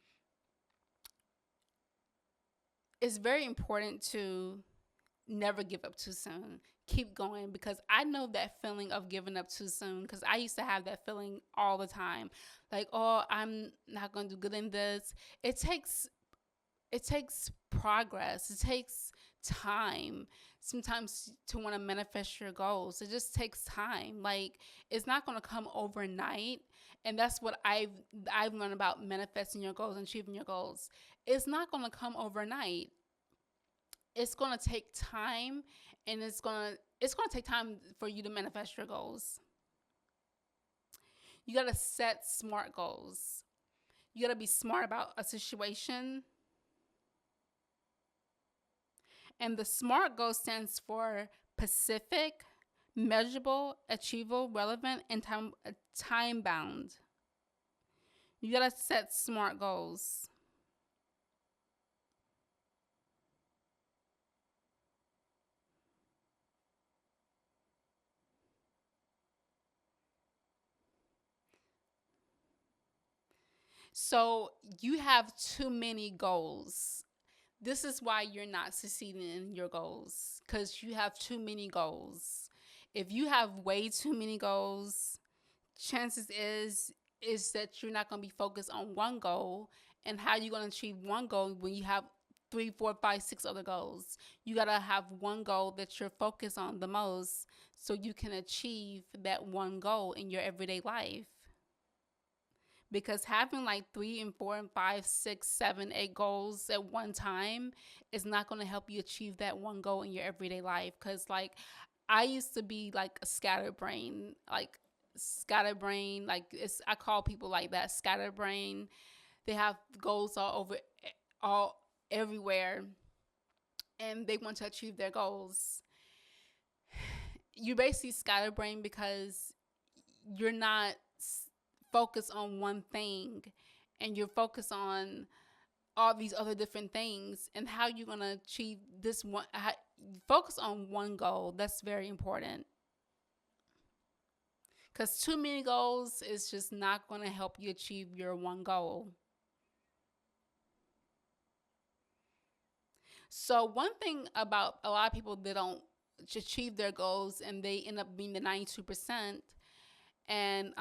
never give up too soon. Keep going, because I know that feeling of giving up too soon, because I used to have that feeling all the time. Like, oh, I'm not going to do good in this. It takes progress. It takes time sometimes to want to manifest your goals. It just takes time. Like, it's not going to come overnight. And that's what I've learned about manifesting your goals and achieving your goals. It's not going to come overnight. It's going to take time, and it's going to take time for you to manifest your goals. You got to set smart goals. You got to be smart about a situation, And the SMART goal stands for Pacific, measurable, achievable, relevant, and time bound. You gotta set SMART goals. So you have too many goals. This is why you're not succeeding in your goals, because you have too many goals. If you have way too many goals, chances is that you're not going to be focused on one goal. And how you going to achieve one goal when you have three, four, five, six other goals? You got to have one goal that you're focused on the most, so you can achieve that one goal in your everyday life. Because having like three and four and five, six, seven, eight goals at one time is not going to help you achieve that one goal in your everyday life. Because like I used to be like a scatterbrain, like it's I call people like that, scatterbrain. They have goals all over, all everywhere, and they want to achieve their goals. You basically scatterbrain because you're not focused on one thing, and you're focused on all these other different things. And how you're going to achieve this one, focus on one goal. That's very important, because too many goals is just not going to help you achieve your one goal. So one thing about a lot of people, that don't achieve their goals and they end up being the 92% and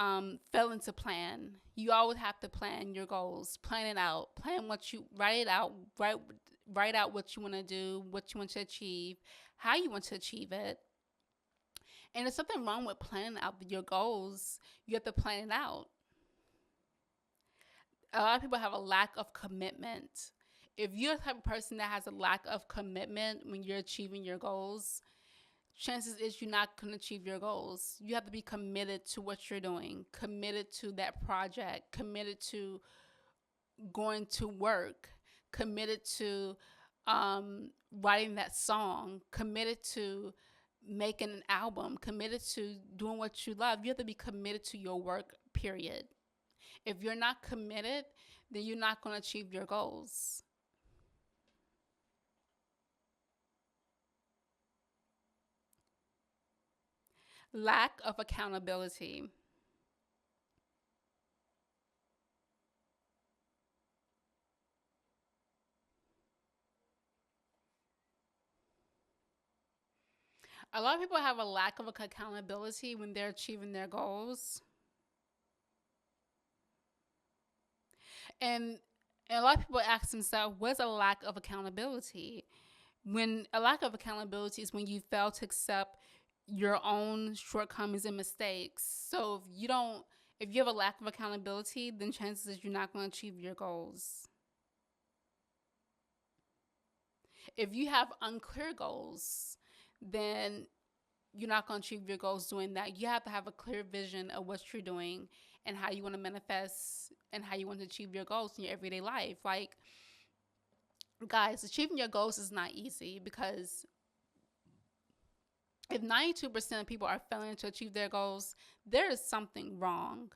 failing to plan. You always have to plan your goals, plan it out, plan what you write it out, write out what you want to do, what you want to achieve, how you want to achieve it. And there's something wrong with planning out your goals. You have to plan it out. A lot of people have a lack of commitment. If you're the type of person that has a lack of commitment when you're achieving your goals, chances is you're not going to achieve your goals. You have to be committed to what you're doing, committed to that project, committed to going to work, committed to writing that song, committed to making an album, committed to doing what you love. You have to be committed to your work, period. If you're not committed, then you're not going to achieve your goals. Lack of accountability. A lot of people have a lack of accountability when they're achieving their goals. And a lot of people ask themselves, what's a lack of accountability? When a lack of accountability is when you fail to accept your own shortcomings and mistakes. So if you have a lack of accountability, then chances is you're not going to achieve your goals. If you have unclear goals, then you're not going to achieve your goals doing that. You have to have a clear vision of what you're doing and how you want to manifest and how you want to achieve your goals in your everyday life. Like, guys, achieving your goals is not easy, because if 92% of people are failing to achieve their goals, there is something wrong.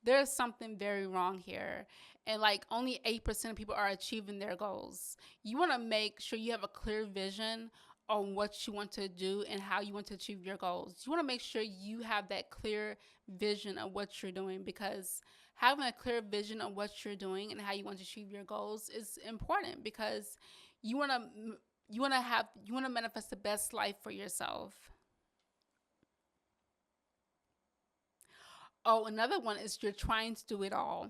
There is something very wrong here. And like only 8% of people are achieving their goals. You want to make sure you have a clear vision on what you want to do and how you want to achieve your goals. You want to make sure you have that clear vision of what you're doing, because having a clear vision of what you're doing and how you want to achieve your goals is important, because you want to you want to manifest the best life for yourself. Oh, another one is you're trying to do it all.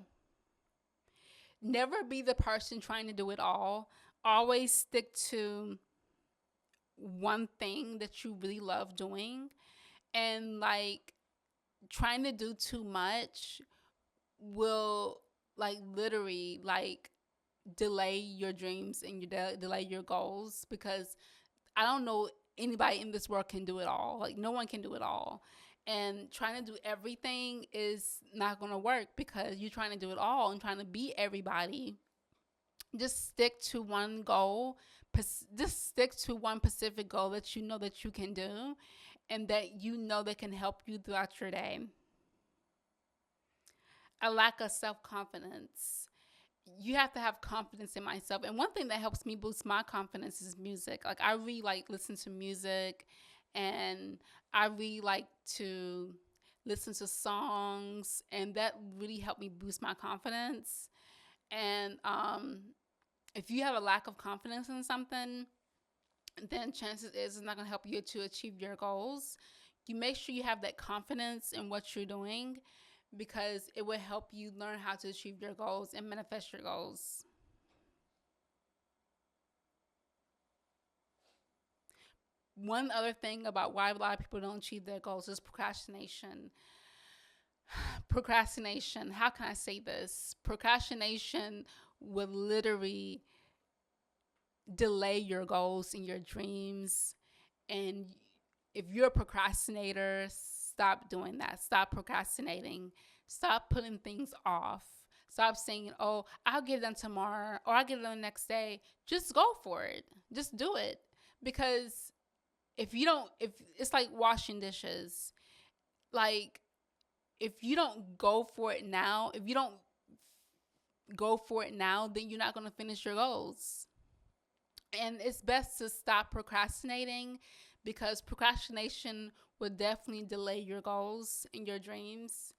Never be the person trying to do it all. Always stick to one thing that you really love doing. And like trying to do too much will like literally like delay your dreams and delay your goals, because I don't know anybody in this world can do it all. Like no one can do it all. And trying to do everything is not going to work, because you're trying to do it all and trying to be everybody. Just stick to one goal. Just stick to one specific goal that you know that you can do and that you know that can help you throughout your day. A lack of self confidence. You have to have confidence in myself. And one thing that helps me boost my confidence is music. Like I really like listen to music, and I really like to listen to songs, and that really helped me boost my confidence. And if you have a lack of confidence in something, then chances is it's not going to help you to achieve your goals. You make sure you have that confidence in what you're doing because it will help you learn how to achieve your goals and manifest your goals. One other thing about why a lot of people don't achieve their goals is procrastination. Procrastination, how can I say this? Procrastination will literally delay your goals and your dreams. And if you're a procrastinator, stop doing that. Stop procrastinating. Stop putting things off. Stop saying, oh, I'll get it done tomorrow or I'll get it done the next day. Just go for it. Just do it. Because if you don't, if it's like washing dishes, like if you don't go for it now, if you don't go for it now, then you're not going to finish your goals. And it's best to stop procrastinating because procrastination will definitely delay your goals and your dreams.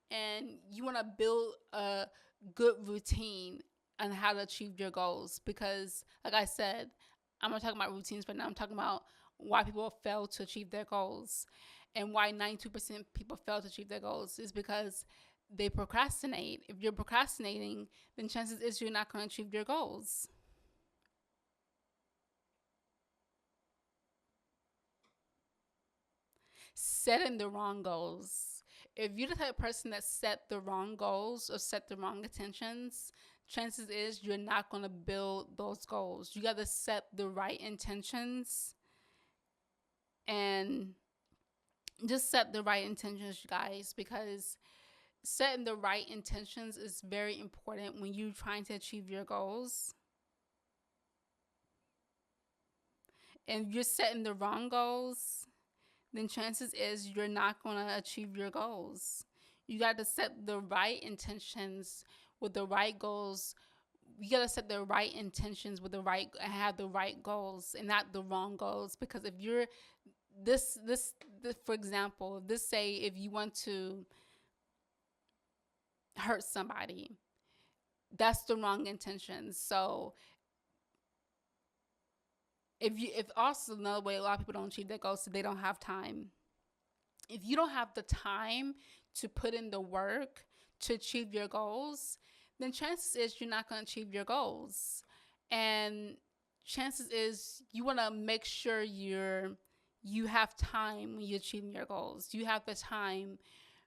And you want to build a good routine on how to achieve your goals because, like I said, I'm not talking about routines, but now I'm talking about why people fail to achieve their goals and why 92% people fail to achieve their goals is because they procrastinate. If you're procrastinating, then chances is you're not going to achieve your goals. Setting the wrong goals. If you're the type of person that set the wrong goals or set the wrong intentions, chances is you're not going to build those goals. You got to set the right intentions and just set the right intentions, you guys, because setting the right intentions is very important when you're trying to achieve your goals. And if you're setting the wrong goals, then chances is you're not going to achieve your goals. You got to set the right intentions with the right goals. You got to set the right intentions with the right and have the right goals and not the wrong goals because if you're this for example, this say if you want to hurt somebody, that's the wrong intention. So if also another way a lot of people don't achieve their goals, so they don't have time. If you don't have the time to put in the work to achieve your goals, then chances is you're not going to achieve your goals. And chances is you want to make sure you have time when you're achieving your goals. You have the time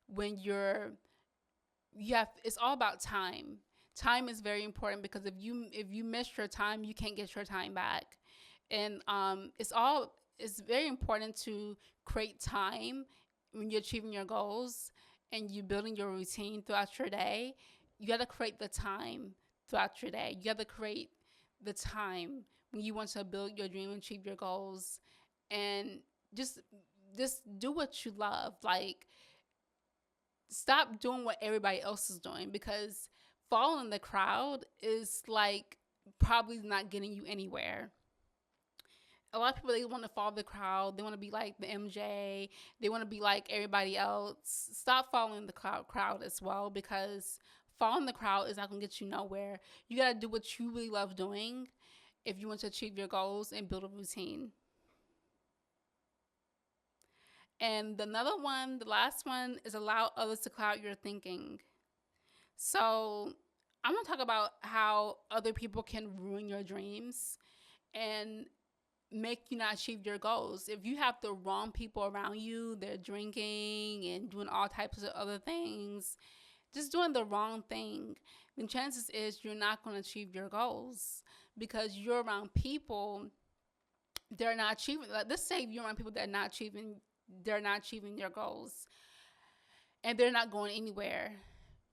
when you have it's all about time. Time is very important because if you miss your time, you can't get your time back. And it's very important to create time when you're achieving your goals and you're building your routine throughout your day. You got to create the time throughout your day. You got to create the time when you want to build your dream and achieve your goals, and just just do what you love. Like stop doing what everybody else is doing because following the crowd is like probably not getting you anywhere. A lot of people, they want to follow the crowd. They want to be like the MJ. They want to be like everybody else. Stop following the crowd as well because following the crowd is not going to get you nowhere. You got to do what you really love doing if you want to achieve your goals and build a routine. And another one, the last one, is allow others to cloud your thinking. So I'm going to talk about how other people can ruin your dreams and make you not achieve your goals. If you have the wrong people around you, they're drinking and doing all types of other things, just doing the wrong thing, then chances is you're not going to achieve your goals because you're around people they're not achieving. Like, let's say you're around people that are not achieving, they're not achieving their goals, and they're not going anywhere.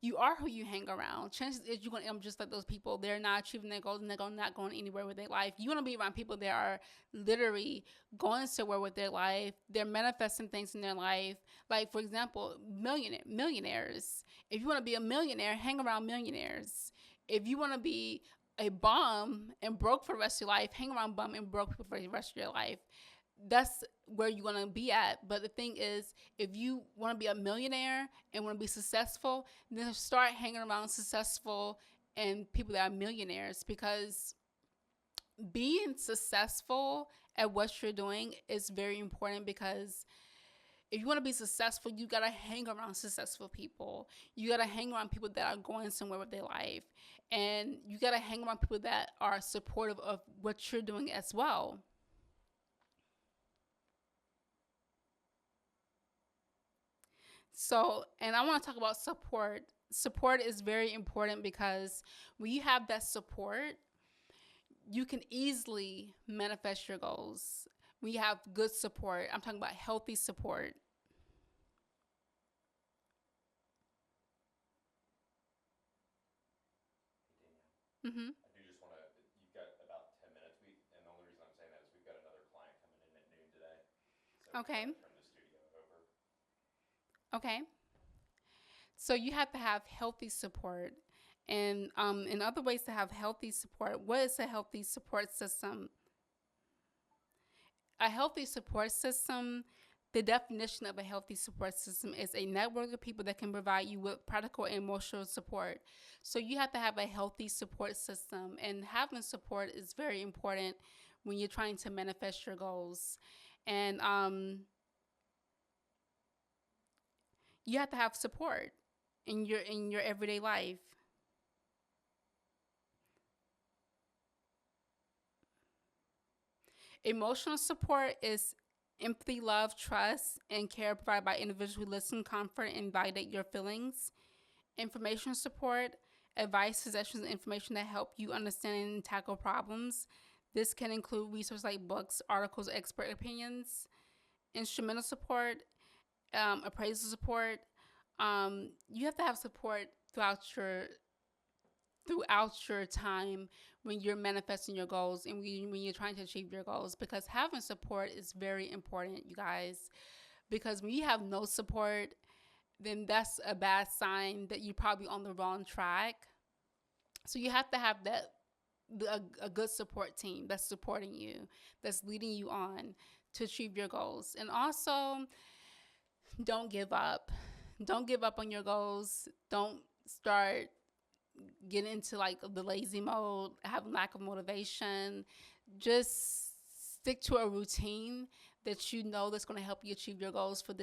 You are who you hang around. Chances is you're gonna end up just like those people. They're not achieving their goals and they're not going anywhere with their life. You want to be around people that are literally going somewhere with their life. They're manifesting things in their life. Like for example, millionaires. If you want to be a millionaire, hang around millionaires. If you want to be a bum and broke for the rest of your life, hang around bum and broke people for the rest of your life. That's where you're gonna be at. But the thing is, if you want to be a millionaire and want to be successful, then start hanging around successful and people that are millionaires, because being successful at what you're doing is very important. Because if you want to be successful, you gotta hang around successful people. You gotta hang around people that are going somewhere with their life, and you gotta hang around people that are supportive of what you're doing as well. So, and I want to talk about support. Support is very important because when you have that support, you can easily manifest your goals. When you have good support, I'm talking about healthy support. Mm-hmm. Okay. Okay. So you have to have healthy support. And in other ways to have healthy support, what is a healthy support system? A healthy support system, the definition of a healthy support system is a network of people that can provide you with practical and emotional support. So you have to have a healthy support system, and having support is very important when you're trying to manifest your goals. And you have to have support in your everyday life. Emotional support is empathy, love, trust, and care provided by individuals who listen, comfort, and validate your feelings. Information support, advice, suggestions, and information that help you understand and tackle problems. This can include resources like books, articles, expert opinions. Instrumental support, appraisal support. You have to have support throughout your time when you're manifesting your goals and when you're trying to achieve your goals, because having support is very important, you guys. Because when you have no support, then that's a bad sign that you're probably on the wrong track. So you have to have a good support team that's supporting you, that's leading you on to achieve your goals. And also, don't give up. Don't give up on your goals. Don't start getting into like the lazy mode, having lack of motivation. Just stick to a routine that you know that's going to help you achieve your goals for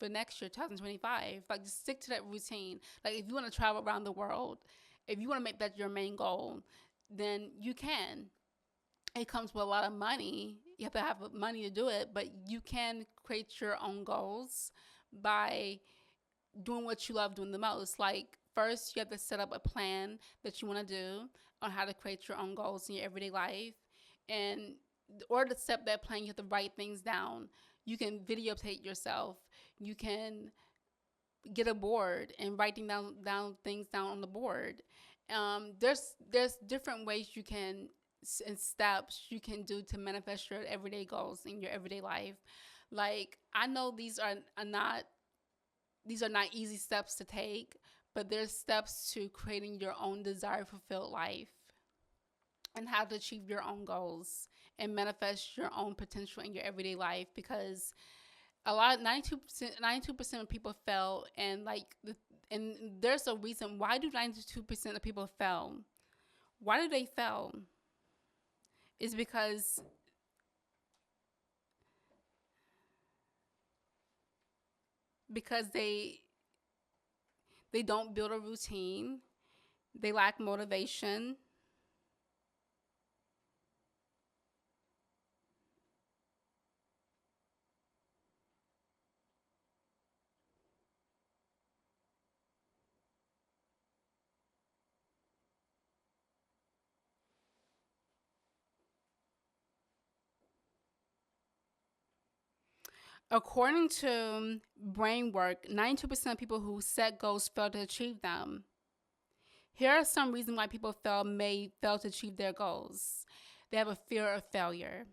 next year, 2025. Like just stick to that routine. Like if you want to travel around the world, if you want to make that your main goal, then you can. It comes with a lot of money. You have to have money to do it, but you can create your own goals by doing what you love doing the most. Like first, you have to set up a plan that you want to do on how to create your own goals in your everyday life. And in order to set that plan, you have to write things down. You can videotape yourself. You can get a board and writing down things down on the board. There's different ways you can and steps you can do to manifest your everyday goals in your everyday life. Like I know these are not easy steps to take, but there's steps to creating your own desired fulfilled life and how to achieve your own goals and manifest your own potential in your everyday life. Because a lot 92% of people fail, and and there's a reason why do 92% of people fail. Why do they fail? Is because they don't build a routine, they lack motivation. According to brain work, 92% of people who set goals fail to achieve them. Here are some reasons why people may fail to achieve their goals. They have a fear of failure,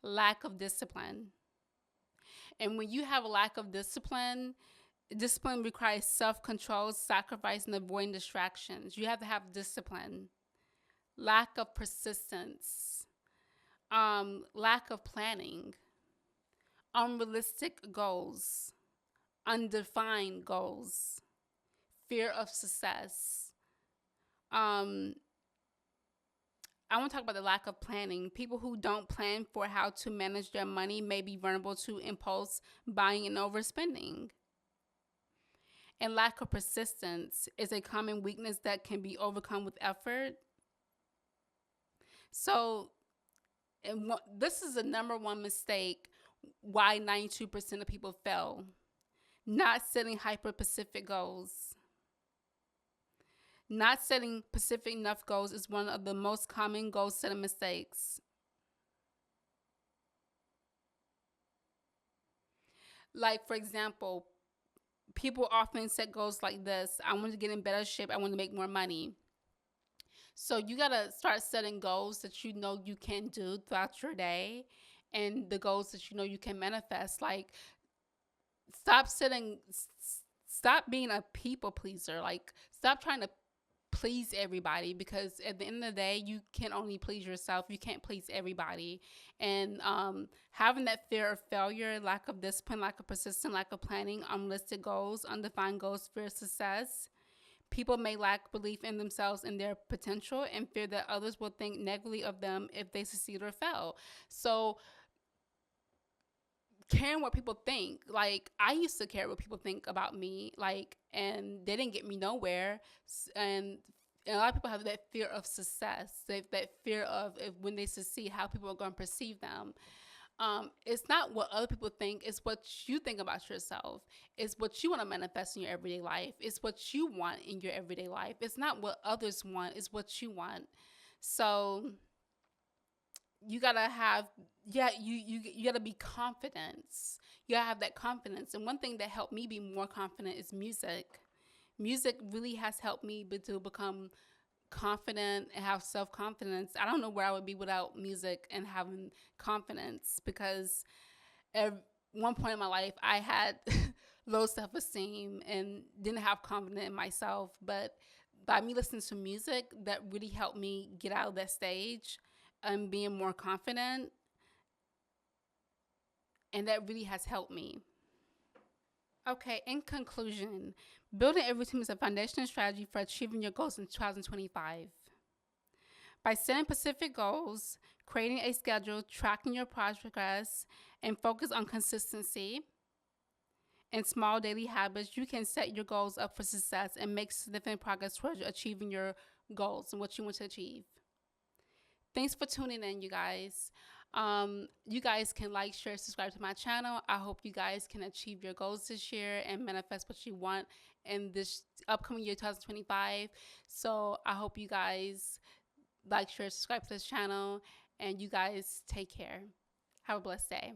lack of discipline. And when you have a lack of discipline, discipline requires self-control, sacrifice, and avoiding distractions. You have to have discipline. Lack of persistence, lack of planning, unrealistic goals, undefined goals, fear of success. Um, I want to talk about the lack of planning. People who don't plan for how to manage their money may be vulnerable to impulse buying and overspending. And lack of persistence is a common weakness that can be overcome with effort. So, this is the number one mistake why 92% of people fail. Not setting hyper-specific goals. Not setting specific enough goals is one of the most common goal setting mistakes. Like, for example, people often set goals like this: I want to get in better shape, I want to make more money. So you got to start setting goals that you know you can do throughout your day, and the goals that you know you can manifest. Like, stop setting, stop being a people pleaser. Like, stop trying to please everybody, because at the end of the day, you can only please yourself. You can't please everybody. And having that fear of failure, lack of discipline, lack of persistence, lack of planning, unlisted goals, undefined goals, fear of success. People may lack belief in themselves and their potential, and fear that others will think negatively of them if they succeed or fail. So, caring what people think, like, I used to care what people think about me, like, and they didn't get me nowhere. And a lot of people have that fear of success, that fear of if, when they succeed, how people are going to perceive them. It's not what other people think, it's what you think about yourself. It's what you want to manifest in your everyday life. It's what you want in your everyday life. It's not what others want, it's what you want. So you gotta have, yeah, you gotta be confident. You gotta have that confidence. And one thing that helped me be more confident is music. Music really has helped me to become confident and have self-confidence. I don't know where I would be without music and having confidence, because at one point in my life I had low self-esteem and didn't have confidence in myself. But by me listening to music, that really helped me get out of that stage and being more confident. And that really has helped me. Okay, in conclusion, building a routine is a foundational strategy for achieving your goals in 2025. By setting specific goals, creating a schedule, tracking your progress, and focus on consistency and small daily habits, you can set your goals up for success and make significant progress towards achieving your goals and what you want to achieve. Thanks for tuning in, you guys. You guys can like, share, subscribe to my channel. I hope you guys can achieve your goals this year and manifest what you want in this upcoming year, 2025. So I hope you guys like, share, subscribe to this channel, and you guys take care. Have a blessed day.